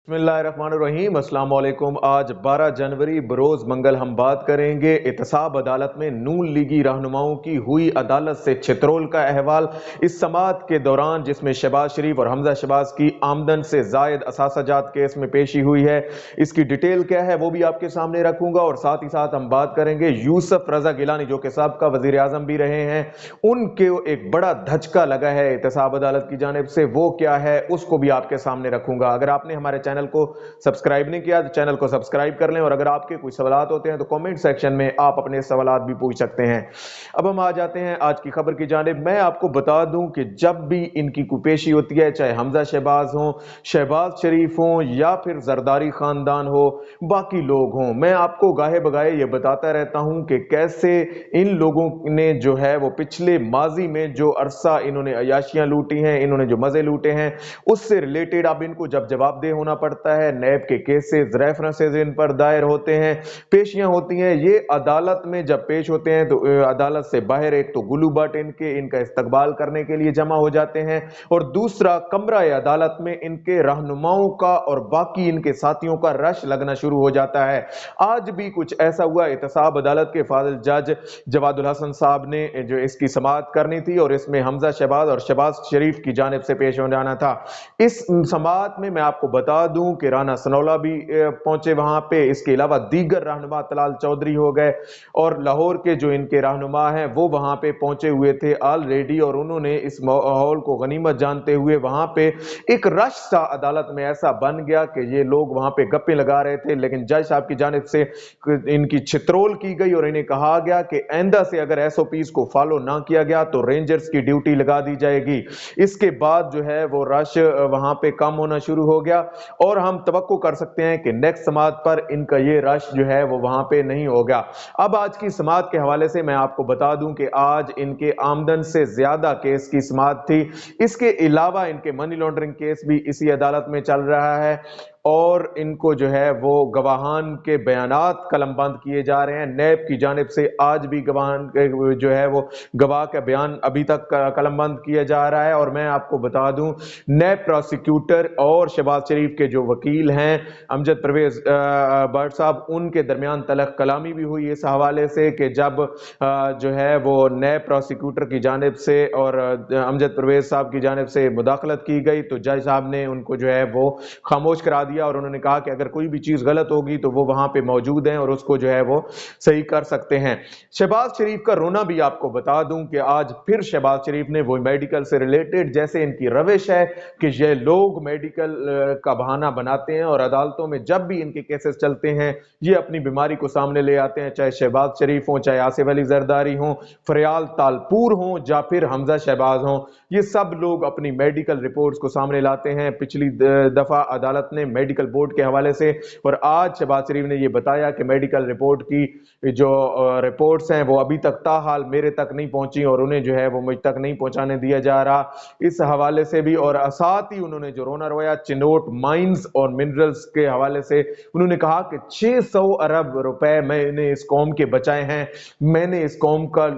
बिस्मिल्लाहिर्रहमानिर्रहीम, अस्सलाम वालेकुम। आज 12 जनवरी बरोज मंगल हम बात करेंगे एहतसाब अदालत में नून लीगी रहनुमाओं की हुई अदालत से छित्रोल का अहवाल। इस समाअत के दौरान जिसमें शहबाज शरीफ और हमजा शहबाज की आमदन से जायद असासाजात केस में पेशी हुई है, इसकी डिटेल क्या है वो भी आपके सामने रखूंगा। और साथ ही साथ हम बात करेंगे यूसुफ रजा गिलानी जो कि साबका वजीर आजम भी रहे हैं, उनके एक बड़ा धचका लगा है एहतसाब अदालत की जानिब से, वो क्या है उसको भी आपके सामने रखूंगा। अगर आपने हमारे चैनल को सब्सक्राइब नहीं किया तो चैनल को सब्सक्राइब कर लें, और अगर आपके कोई सवालात होते हैं तो कमेंट सेक्शन में आप अपने सवालात भी पूछ सकते हैं। अब हम आ जाते हैं आज की खबर की जानिब। मैं आपको बता दूं कि जब भी इनकी कोई पेशी होती है, चाहे हमजा शहबाज हो, शहबाज शरीफ हो, या फिर जरदारी खानदान हो, बाकी लोग हों, मैं आपको गाहे बगाहे ये बताता रहता हूं कि कैसे इन लोगों ने जो है वो पिछले माजी में जो अरसा इन्होंने अयाशियां लूटी हैं, इन्होंने जो मजे लूटे हैं, उससे रिलेटेड अब इनको जब जवाबदेह होना पड़ता है, नैब के केसेस रेफरेंसेस इन पर दायर होते हैं, पेशियां होती हैं, ये अदालत में जब पेश होते हैं तो अदालत से बाहर एक तो गुलू बट इनका इस्तकबाल करने के लिए जमा हो जाते हैं, और दूसरा कमरा अदालत में इनके रहनुमाओं का और बाकी इनके साथियों का रश लगना शुरू हो जाता है। आज भी कुछ ऐसा हुआ। एहतसाब अदालत के फाजिल जज जवादुल हसन साहब ने जो इसकी समाअत करनी थी और इसमें हमजा शहबाज और शहबाज शरीफ की जानिब से पेश हो जाना था। इस समाअत में मैं आपको बता दूं कि राना सनौला भी पहुंचे वहां पे, इसके अलावा दीगर रहनुमा तलाल चौधरी हो गए, और लाहौर के जो इनके रहनुमा हैं वो वहां पे पहुंचे हुए थे ऑलरेडी, और उन्होंने इस माहौल को गनीमत जानते हुए वहां पे एक रश सा अदालत में ऐसा बन गया कि ये लोग वहां पे गप्पे लगा रहे थे, लेकिन जज साहब की जानिब से इनकी छित्रोल की गई और इन्हें कहा गया कि आइंदा से अगर एसओपीज को फॉलो ना किया गया तो रेंजर्स की ड्यूटी लगा दी जाएगी। इसके बाद जो है वो रश वहां पे कम होना शुरू हो गया, और हम तवक्को कर सकते हैं कि नेक्स्ट समाअत पर इनका ये रश जो है वो वहां पे नहीं होगा। अब आज की समाअत के हवाले से मैं आपको बता दूं कि आज इनके आमदन से ज्यादा केस की समाअत थी। इसके अलावा इनके मनी लॉन्ड्रिंग केस भी इसी अदालत में चल रहा है, और इनको जो है वो गवाहान के बयानात कलमबंद किए जा रहे हैं। नैब की जानिब से आज भी गवाहान के जो है वो गवाह का बयान अभी तक कलमबंद किया जा रहा है। और मैं आपको बता दूं, नैब प्रोसिक्यूटर और शहबाज शरीफ के जो वकील हैं अमजद परवेज भट्ट साहब, उनके दरमियान तलख कलामी भी हुई इस हवाले से कि जब जो है वो नैब प्रोसिक्यूटर की जानिब से और अमजद परवेज साहब की जानिब से मुदाखलत की गई तो जज साहब ने उनको जो है वो खामोश करा दिया, और उन्होंने कहा कि अगर कोई भी चीज गलत होगी तो वो वहां पे मौजूद हैं और उसको जो है वो सही कर सकते हैं। शहबाज शरीफ का रोना भी आपको बता दूं कि आज फिर शहबाज शरीफ ने वो मेडिकल से रिलेटेड, जैसे इनकी रविश है कि ये लोग मेडिकल का बहाना बनाते हैं और अदालतों में जब भी इनके केसेस चलते हैं ये अपनी बीमारी को सामने ले आते हैं, चाहे शहबाज शरीफ हो, चाहे आसिफ अली जरदारी हो, फरियाल तालपुर हो, या फिर हमजा शहबाज हो, ये सब लोग अपनी मेडिकल रिपोर्ट्स को सामने लाते हैं। पिछली दफा अदालत ने मेडिकल बोर्ड के हवाले से, और आज शहबाज शरीफ ने यह बताया कि मेडिकल रिपोर्ट की जो रिपोर्ट्स हैं वो अभी तक ताहाल मेरे तक नहीं पहुंची, और उन्हें जो है वो मुझ तक नहीं पहुंचाने दिया जा रहा, इस हवाले से भी। और साथ ही उन्होंने जो रोना रोया चिनोट माइंस और मिनरल्स के हवाले से, उन्होंने कहा कि 600 अरब रुपए मैंने इस कौम के बचाए हैं, मैंने इस कौम का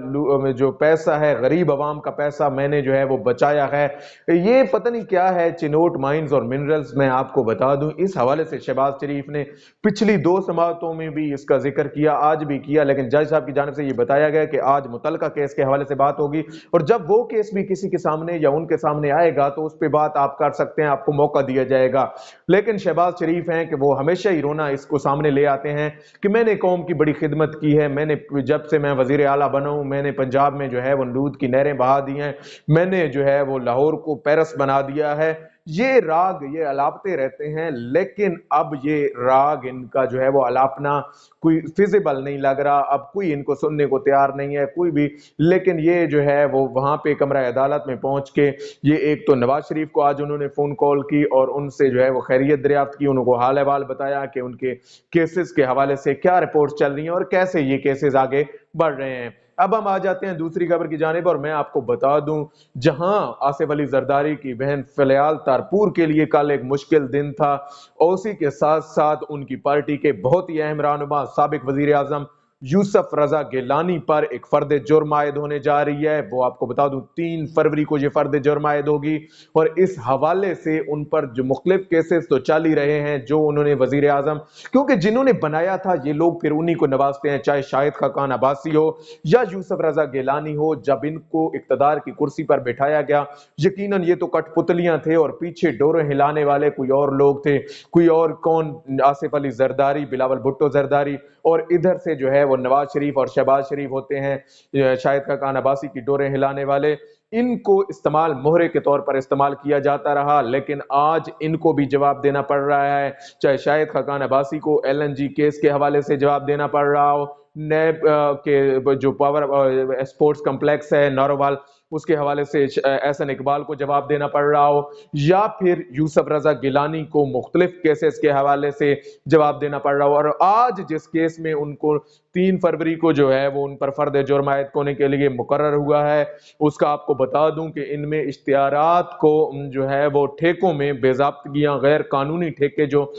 जो पैसा है, गरीब आवाम का पैसा मैंने जो है वो बचाया है। ये पता नहीं क्या है चिनोट माइंस और मिनरल्स। मैं आपको बता दूं, इस हवाले से शहबाज शरीफ ने पिछली 2 समाअतों में भी इसका जिक्र किया, आज भी किया, लेकिन जज साहब की जानिब से यह बताया गया कि आज मुतलका केस के हवाले से बात होगी, और जब वो केस भी किसी के सामने या उनके सामने आएगा तो उस पर बात आप कर सकते हैं, आपको मौका दिया जाएगा। लेकिन शहबाज शरीफ हैं कि वो हमेशा ही रोना इसको सामने ले आते हैं कि मैंने कौम की बड़ी खिदमत की है, मैंने जब से मैं वजीर आला बना हूं, मैंने पंजाब में जो है वो दूध की नहरें बहा दी हैं, मैंने जो है वो लाहौर को पेरिस बना दिया है। ये राग ये अलापते रहते हैं, लेकिन अब ये राग इनका जो है वो अलापना कोई फिजिबल नहीं लग रहा, अब कोई इनको सुनने को तैयार नहीं है कोई भी। लेकिन ये जो है वो वहां पे कमरा अदालत में पहुंच के ये एक तो नवाज शरीफ को आज उन्होंने फोन कॉल की और उनसे जो है वो खैरियत दरियाफ्त की, उनको हाल अहवाल बताया कि उनके केसेस के हवाले से क्या रिपोर्ट चल रही हैं और कैसे ये केसेस आगे बढ़ रहे हैं। अब हम आ जाते हैं दूसरी खबर की जानिब, और मैं आपको बता दूं, जहां आसिफ अली जरदारी की बहन फलियाल तारपुर के लिए कल एक मुश्किल दिन था, और उसी के साथ साथ उनकी पार्टी के बहुत ही अहम रहनुमा साबिक वजीर आजम यूसुफ रजा गिलानी पर एक फर्द जुर्म आयद होने जा रही है। वो आपको बता दूं 3 फरवरी को ये फर्द जुर्म आयद होगी और इस हवाले से उन पर जो मुख्तलिफ केसेस तो चल ही रहे हैं जो उन्होंने वजीर आजम, क्योंकि जिन्होंने बनाया था ये लोग फिर उन्हीं को नवाजते हैं, चाहे शाहिद खाकान अब्बासी हो या यूसुफ रजा गिलानी हो। जब इनको इक्तदार की कुर्सी पर बिठाया गया, यकीनन ये तो कठपुतलियां थे और पीछे डोरे हिलाने वाले कोई और लोग थे, कोई और कौन, आसिफ अली जरदारी, बिलावल भुट्टो जरदारी, और इधर से जो है वो नवाज शरीफ और शहबाज शरीफ होते हैं, शाहिद खाकान अब्बासी की डोरे हिलाने वाले। इनको इस्तेमाल मोहरे के तौर पर इस्तेमाल किया जाता रहा, लेकिन आज इनको भी जवाब देना पड़ रहा है। चाहे शाहिद खाकान अब्बासी को LNG केस के हवाले से जवाब देना पड़ रहा हो, नैब के जो पावर स्पोर्ट्स कम्प्लेक्स है नारोवाल उसके हवाले से एहसन इकबाल को जवाब देना पड़ रहा हो, या फिर यूसुफ रजा गिलानी को मुख्तलिफ केसेस के हवाले से जवाब देना पड़ रहा हो। और आज जिस केस में उनको 3 फरवरी को जो है वो उन पर फर्द जुर्म आयद होने के लिए मुकर्रर हुआ है, उसका आपको बता दूं कि इनमें इश्तिहारात को जो है वो ठेकों में बेज़ाब्तगियां, गैर कानूनी ठेके जो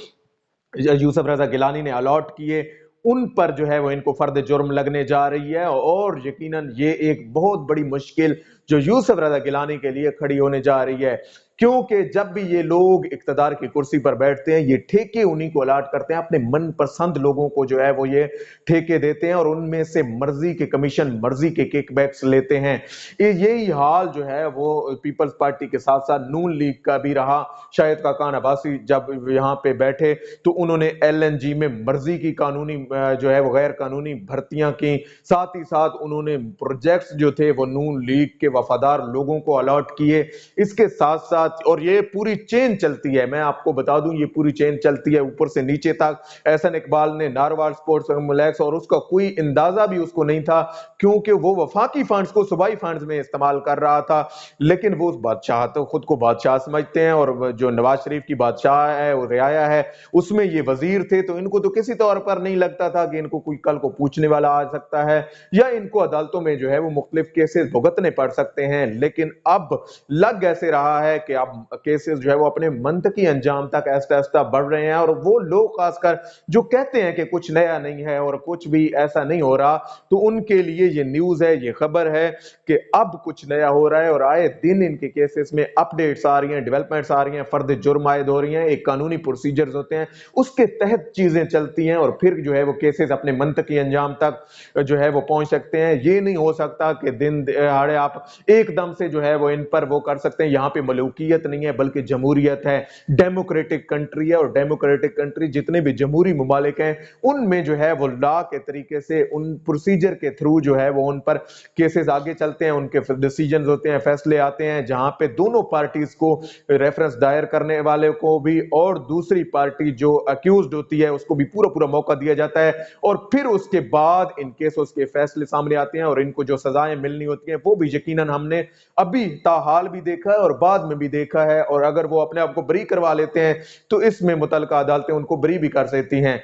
यूसुफ रजा गिलानी ने अलॉट किए, उन पर जो है वो इनको फर्द जुर्म लगने जा रही है। और यकीनन ये एक बहुत बड़ी मुश्किल जो यूसुफ रजा गिलानी के लिए खड़ी होने जा रही है, क्योंकि जब भी ये लोग इक्तदार की कुर्सी पर बैठते हैं, ये ठेके उन्हीं को अलाट करते हैं, अपने मनपसंद लोगों को जो है वो ये ठेके देते हैं और उनमें से मर्जी के कमीशन, मर्जी के किकबैक्स लेते हैं। यही हाल जो है वो पीपल्स पार्टी के साथ साथ नून लीग का भी रहा। शाहिद खाकान अब्बासी जब यहाँ पे बैठे तो उन्होंने LNG में मर्जी की कानूनी जो है वो गैर कानूनी भर्तियां की, साथ ही साथ उन्होंने प्रोजेक्ट्स जो थे वो नून लीग के वफादार लोगों को अलॉट किए। इसके साथ साथ, और ये पूरी चेन चलती है, मैं आपको बता दूं ये पूरी चेन चलती है ऊपर से नीचे तक। एहसन इकबाल ने नारवाल स्पोर्ट्स कॉम्प्लेक्स, और उसका कोई अंदाजा भी उसको नहीं था क्योंकि वो वफाकी फंड्स को सूबाई फंड्स में इस्तेमाल कर रहा था, लेकिन वो उस बादशाह तो खुद को बादशाह समझते हैं, और जो नवाज शरीफ की बादशाह है वो रियाया है उसमें ये वजीर थे, तो इनको तो किसी तौर पर नहीं लगता था कि इनको कोई कल को पूछने वाला आ सकता है या इनको अदालतों में जो है वो मुख्तलिफ केसेस भुगतने पड़ सकते हैं। लेकिन अब लग ऐसे रहा है कि अब केसेस जो है वो अपने मंतकी अंजाम तक ऐसा ऐसा बढ़ रहे हैं, और वो लोग खासकर जो कहते हैं कि कुछ नया नहीं है और कुछ भी ऐसा नहीं हो रहा, तो उनके लिए ये न्यूज है, ये खबर है कि अब कुछ नया हो रहा है और आए दिन इनके केसेस में अपडेट्स आ रही हैं, डेवलपमेंट्स आ रही हैं, फर्द जुर्म आयद हो रही हैं, एक कानूनी प्रोसीजर्स होते हैं उसके तहत चीजें चलती हैं और फिर जो है वो केसेस अपने मंतकी अंजाम तक जो है वो पहुंच सकते हैं। ये नहीं हो सकता कि दिन दहाड़े आप एकदम से जो है वो इन पर वो कर सकते हैं। यहाँ पे मलूकियत नहीं है बल्कि जमहूरियत है, डेमोक्रेटिक कंट्री है, और डेमोक्रेटिक कंट्री जितने भी जमहूरी मुमालिक हैं उनमें जो है वो लॉ के तरीके से उन प्रोसीजर के थ्रू जो है वो उन पर केसेस आगे चलते हैं, उनके डिसीजंस होते हैं, फैसले आते हैं, जहां पे दोनों पार्टीज को, रेफरेंस दायर करने वाले को भी और दूसरी पार्टी जो अक्यूज्ड होती है उसको भी पूरा पूरा मौका दिया जाता है, और फिर उसके बाद इन केसों के फैसले सामने आते हैं और इनको जो सजाएं मिलनी होती हैं वो भी यकीनन हमने अभी ताहाल भी देखा है और बाद में भी देखा है। और अगर वो अपने आप को बरी करवा लेते हैं तो इसमें मुतल्लिका अदालतें उनको बरी भी कर सकती हैं।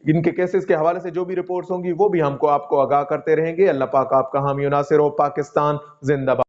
इनके केसेस के हवाले से जो भी रिपोर्ट्स होंगी वो भी हमको आपको आगाह करते रहेंगे। अल्लाह पाक आपका हामी नासिर हो। पाकिस्तान जिंदाबाद।